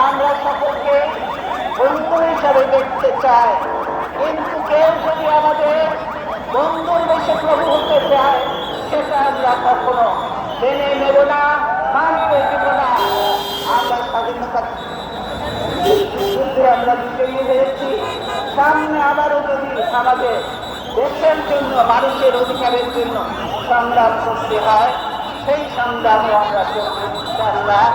আমরা সকলকে বন্ধু হিসাবে দেখতে চাই, কিন্তু কেউ যদি আমাদের বন্ধুর বেশে প্রভু হতে চায় সেটা আমরা কখনো মেনে নেব না, মানতে দেব না। আমরা স্বাধীনতা যুদ্ধে আমরা বিজয়ী হয়েছি, সামনে আবারও যদি আমাদের দেশের জন্য, মানুষের অধিকারের জন্য সংগ্রাম করতে হয়, সেই সংগ্রামে আমরা করব ইনশাআল্লাহ।